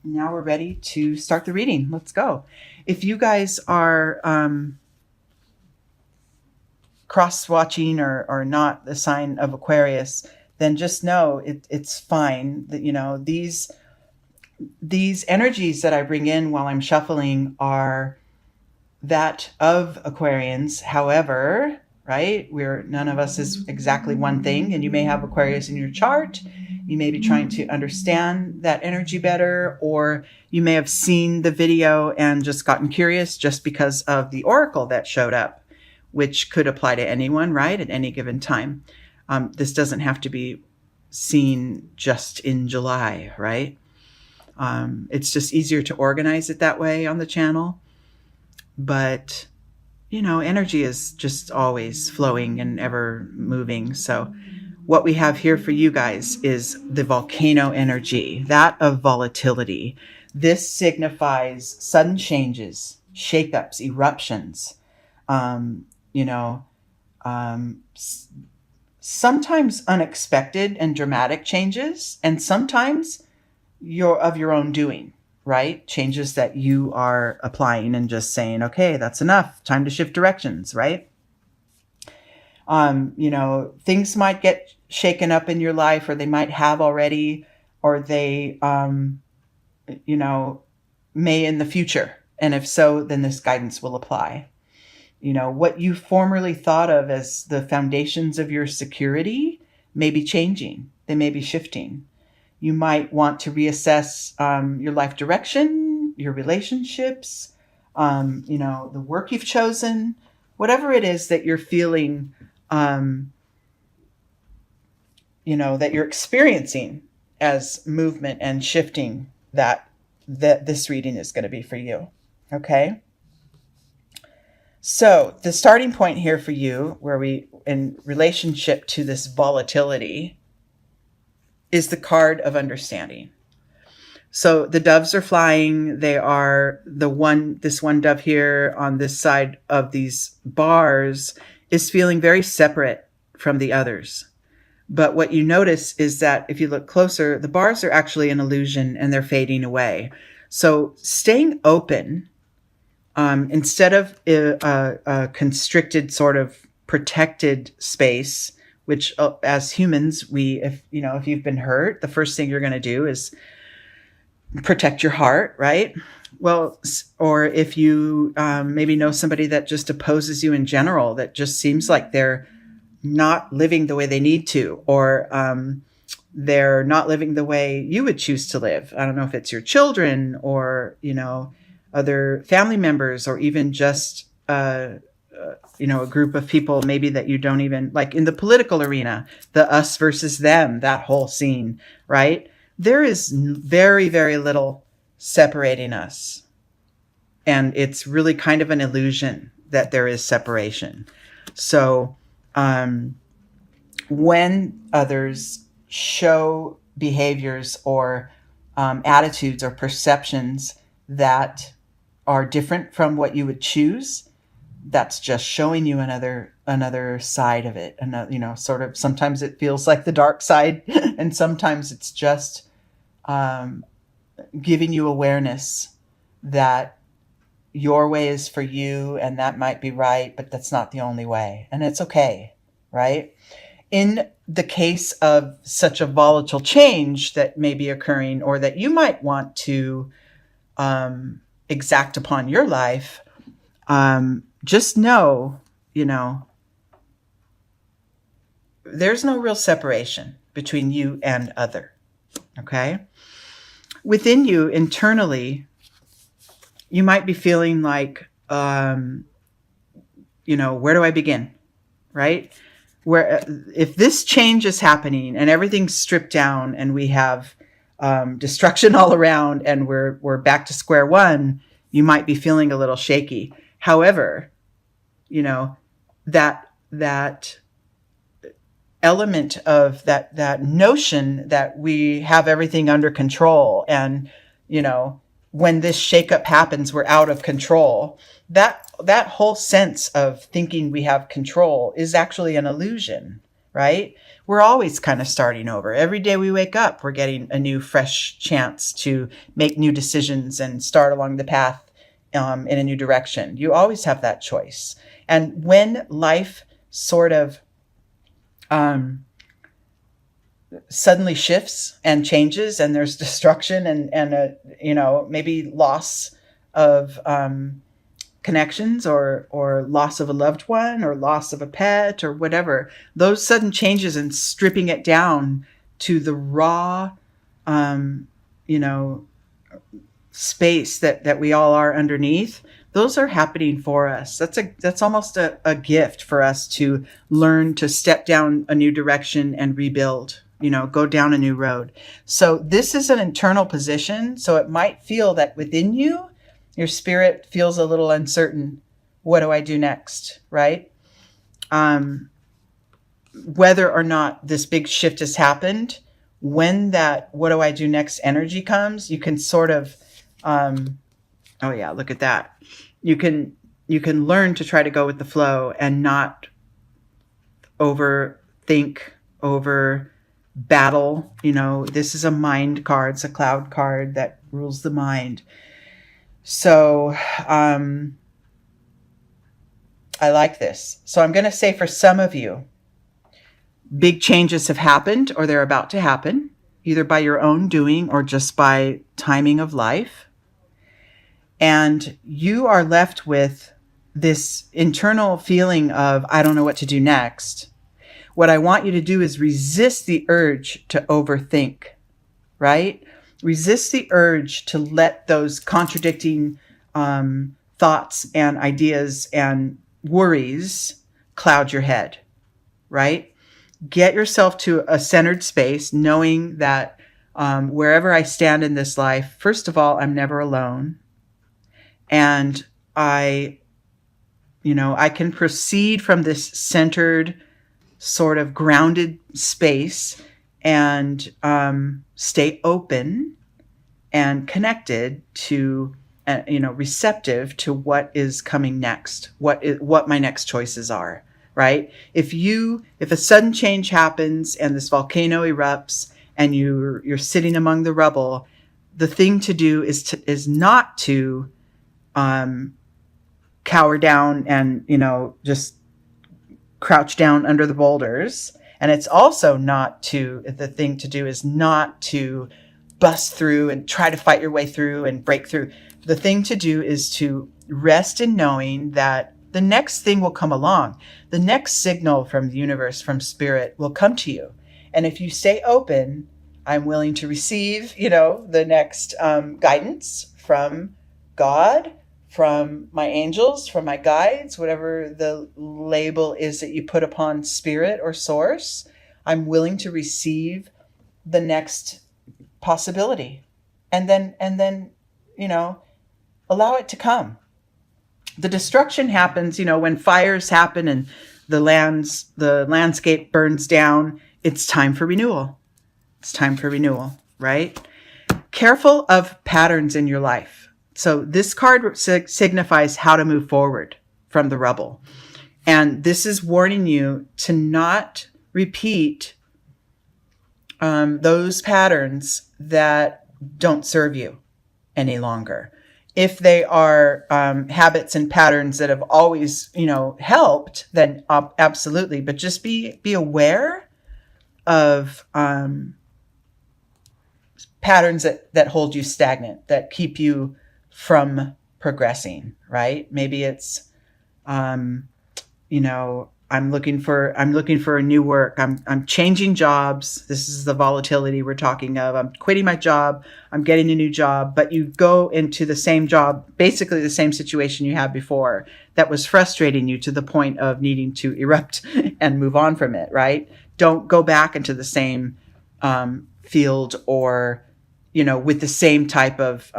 Now we're ready to start the reading. Let's go. If you guys are cross-watching or not the sign of Aquarius, then just know it's fine. That, you know, these energies that I bring in while I'm shuffling are that of Aquarians. However, right, none of us is exactly one thing, and you may have Aquarius in your chart. You may be trying to understand that energy better, or you may have seen the video and just gotten curious just because of the oracle that showed up, which could apply to anyone, right, at any given time. This doesn't have to be seen just in July, right? It's just easier to organize it that way on the channel. But, you know, energy is just always flowing and ever moving. So what we have here for you guys is the volcano energy, that of volatility. This signifies sudden changes, shakeups, eruptions, sometimes unexpected and dramatic changes, and sometimes of your own doing, right? Changes that you are applying and just saying, okay, that's enough, time to shift directions, right? Things might get shaken up in your life, or they might have already, or they, may in the future. And if so, then this guidance will apply. You know, what you formerly thought of as the foundations of your security may be changing. They may be shifting. You might want to reassess your life direction, your relationships, the work you've chosen, whatever it is that you're feeling, that you're experiencing as movement and shifting, that this reading is going to be for you. Okay. So the starting point here for you, where we, in relationship to this volatility, is the card of understanding. So the doves are flying. They are this one dove here on this side of these bars is feeling very separate from the others. But what you notice is that if you look closer, the bars are actually an illusion and they're fading away. So staying open, instead of a constricted sort of protected space, which as humans, if you've been hurt, the first thing you're going to do is protect your heart, right? Well, or if you maybe know somebody that just opposes you in general, that just seems like they're not living the way they need to, or they're not living the way you would choose to live. I don't know if it's your children or, other family members, or even just, a group of people maybe that you don't even like in the political arena, the us versus them, that whole scene, right? There is very, very little separating us. And it's really kind of an illusion that there is separation. So when others show behaviors or attitudes or perceptions that are different from what you would choose, that's just showing you another side of it. And sort of, sometimes it feels like the dark side, and sometimes it's just giving you awareness that your way is for you, and that might be right, but that's not the only way. And it's okay, right? In the case of such a volatile change that may be occurring, or that you might want to exact upon your life, just know, there's no real separation between you and other. Okay? Within you, internally, you might be feeling like, where do I begin? Right? Where, if this change is happening and everything's stripped down and we have destruction all around and we're back to square one, you might be feeling a little shaky. However, that element of that notion that we have everything under control, and when this shakeup happens, we're out of control. That whole sense of thinking we have control is actually an illusion, right? we're always kind of starting over. Every day we wake up, we're getting a new, fresh chance to make new decisions and start along the path in a new direction. You always have that choice. And when life sort of suddenly shifts and changes, and there's destruction and maybe loss of connections, or loss of a loved one, or loss of a pet, or whatever, those sudden changes and stripping it down to the raw space that we all are underneath, those are happening for us. That's almost a gift for us to learn to step down a new direction and rebuild, go down a new road. So this is an internal position. So it might feel that within you, your spirit feels a little uncertain. What do I do next? Right? Whether or not this big shift has happened, when that what do I do next energy comes, you can sort of, oh yeah, look at that. You can learn to try to go with the flow and not overthink, over battle. This is a mind card. It's a cloud card that rules the mind. So I like this. So I'm going to say for some of you, big changes have happened, or they're about to happen, either by your own doing or just by timing of life. And you are left with this internal feeling of, I don't know what to do next. What I want you to do is resist the urge to overthink, right? Resist the urge to let those contradicting thoughts and ideas and worries cloud your head, right? Get yourself to a centered space, knowing that wherever I stand in this life, first of all, I'm never alone. And I can proceed from this centered, sort of grounded space and stay open and connected to, receptive to what is coming next, what my next choices are, right? If a sudden change happens and this volcano erupts and you're sitting among the rubble, the thing to do is not to cower down and, just crouch down under the boulders. And it's also the thing to do is not to bust through and try to fight your way through and break through. The thing to do is to rest in knowing that the next thing will come along. The next signal from the universe, from spirit, will come to you. And if you stay open, I'm willing to receive, the next guidance from God, from my angels, from my guides, whatever the label is that you put upon spirit or source. I'm willing to receive the next possibility, and then allow it to come. The destruction happens, when fires happen and the landscape burns down. It's time for renewal. It's time for renewal, right? Careful of patterns in your life. So this card signifies how to move forward from the rubble. And this is warning you to not repeat those patterns that don't serve you any longer. If they are habits and patterns that have always, helped, then absolutely. But just be aware of patterns that hold you stagnant, that keep you from progressing, right? Maybe it's, I'm looking for a new work. I'm changing jobs. This is the volatility we're talking of. I'm quitting my job. I'm getting a new job, but you go into the same job, basically the same situation you had before that was frustrating you to the point of needing to erupt and move on from it, right? Don't go back into the same field or, with the same type of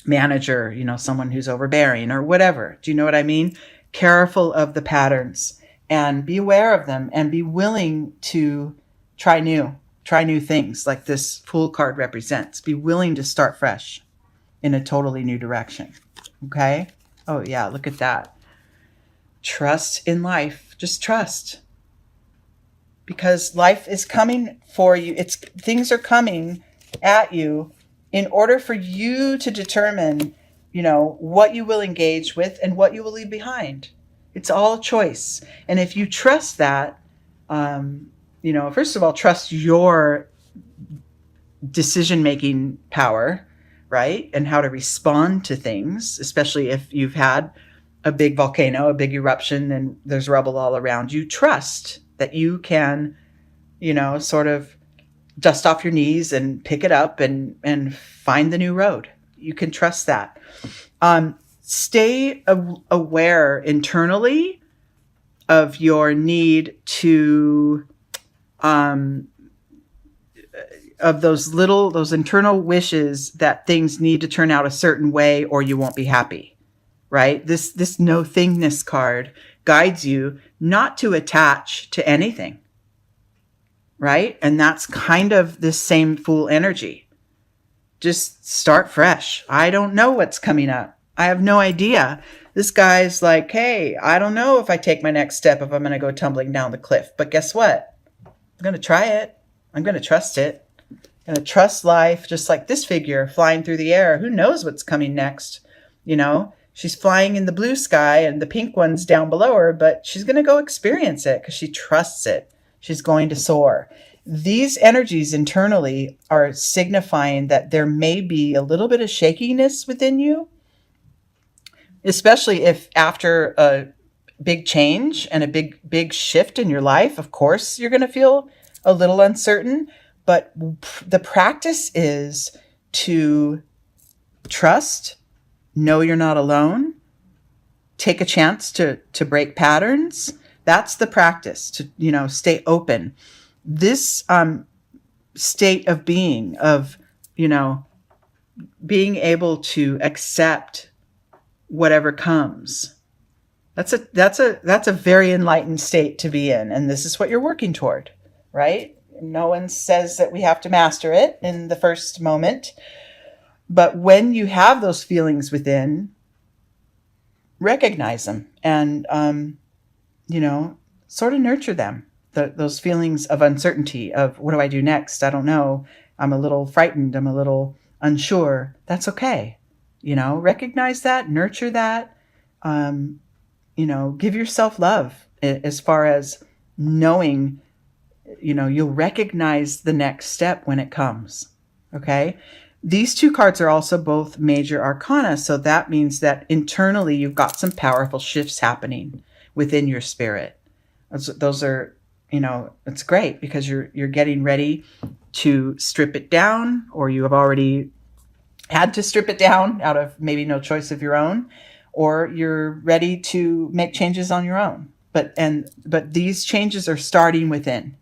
manager, someone who's overbearing or whatever. Do you know what I mean? Careful of the patterns and be aware of them and be willing to try new things like this Fool card represents. Be willing to start fresh in a totally new direction. Okay? Oh yeah, look at that. Trust in life. Just trust. because life is coming for you. Things are coming at you in order for you to determine, what you will engage with and what you will leave behind. It's all a choice. And if you trust that, first of all, trust your decision-making power, right? And how to respond to things, especially if you've had a big volcano, a big eruption, and there's rubble all around you. Trust that you can, sort of dust off your knees and pick it up and find the new road. You can trust that. Stay aware internally of your need to, of those internal wishes that things need to turn out a certain way or you won't be happy, right? This no thingness card guides you not to attach to anything, right? And that's kind of this same Fool energy. Just start fresh. I don't know what's coming up. I have no idea. This guy's like, hey, I don't know if I take my next step, if I'm going to go tumbling down the cliff. But guess what? I'm going to try it. I'm going to trust it. I'm going to trust life, just like this figure flying through the air. Who knows what's coming next? She's flying in the blue sky and the pink one's down below her, but she's going to go experience it because she trusts it. She's going to soar. These energies internally are signifying that there may be a little bit of shakiness within you, especially if after a big change and a big shift in your life, of course, you're going to feel a little uncertain. But the practice is to trust, know you're not alone, take a chance to break patterns. That's the practice, to, stay open. This state of being, being able to accept whatever comes. That's a very enlightened state to be in. And this is what you're working toward, right? No one says that we have to master it in the first moment. But when you have those feelings within, recognize them and, sort of nurture them. Those feelings of uncertainty of what do I do next? I don't know. I'm a little frightened. I'm a little unsure. That's okay. Recognize that, nurture that, give yourself love as far as knowing, you'll recognize the next step when it comes. Okay. These two cards are also both major arcana. So that means that internally you've got some powerful shifts happening within your spirit. Those are, it's great because you're getting ready to strip it down, or you have already had to strip it down out of maybe no choice of your own, or you're ready to make changes on your own. But these changes are starting within,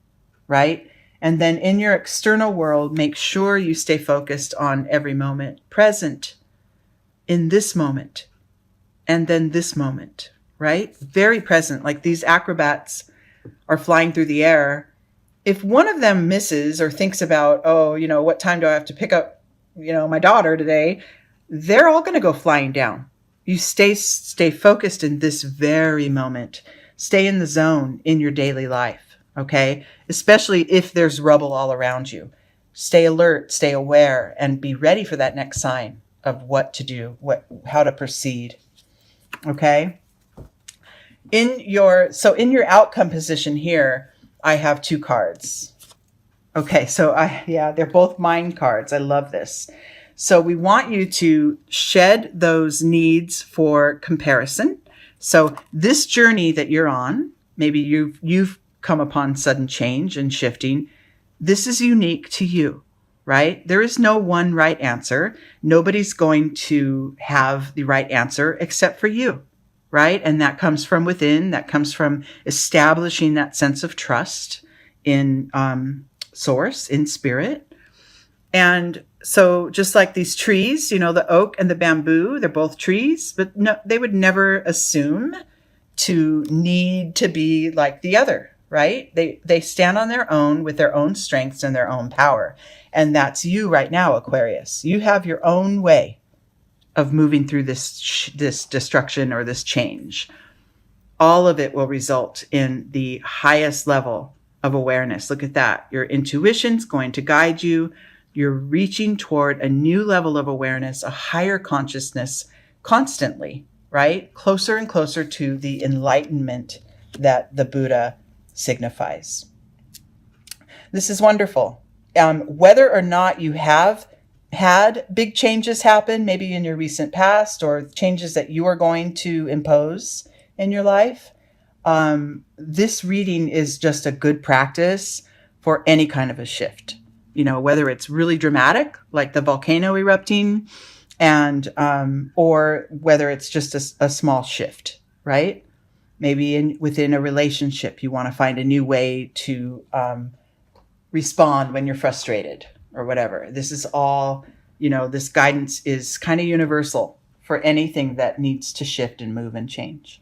right? And then in your external world, make sure you stay focused on every moment, present in this moment, and then this moment, right? Very present. Like these acrobats are flying through the air. If one of them misses or thinks about, what time do I have to pick up, my daughter today, they're all going to go flying down. You stay focused in this very moment. Stay in the zone in your daily life, okay? Especially if there's rubble all around you. Stay alert, stay aware, and be ready for that next sign of what to do, how to proceed, okay? In your outcome position here, I have two cards. Okay, so they're both mind cards. I love this. So we want you to shed those needs for comparison. So this journey that you're on, maybe you've come upon sudden change and shifting. This is unique to you, right? There is no one right answer. Nobody's going to have the right answer except for you, right? And that comes from within. That comes from establishing that sense of trust in source, in spirit. And so just like these trees, the oak and the bamboo, they're both trees, but no, they would never assume to need to be like the other, right? They stand on their own with their own strengths and their own power. And that's you right now, Aquarius. You have your own way of moving through this destruction or this change. All of it will result in the highest level of awareness. Look at that. Your intuition's going to guide you. You're reaching toward a new level of awareness, a higher consciousness constantly, right? Closer and closer to the enlightenment that the Buddha signifies. This is wonderful. Whether or not you have had big changes happen, maybe in your recent past, or changes that you are going to impose in your life, this reading is just a good practice for any kind of a shift. Whether it's really dramatic, like the volcano erupting, and or whether it's just a small shift, right? Maybe within a relationship, you want to find a new way to respond when you're frustrated or whatever. This is all, this guidance is kind of universal for anything that needs to shift and move and change.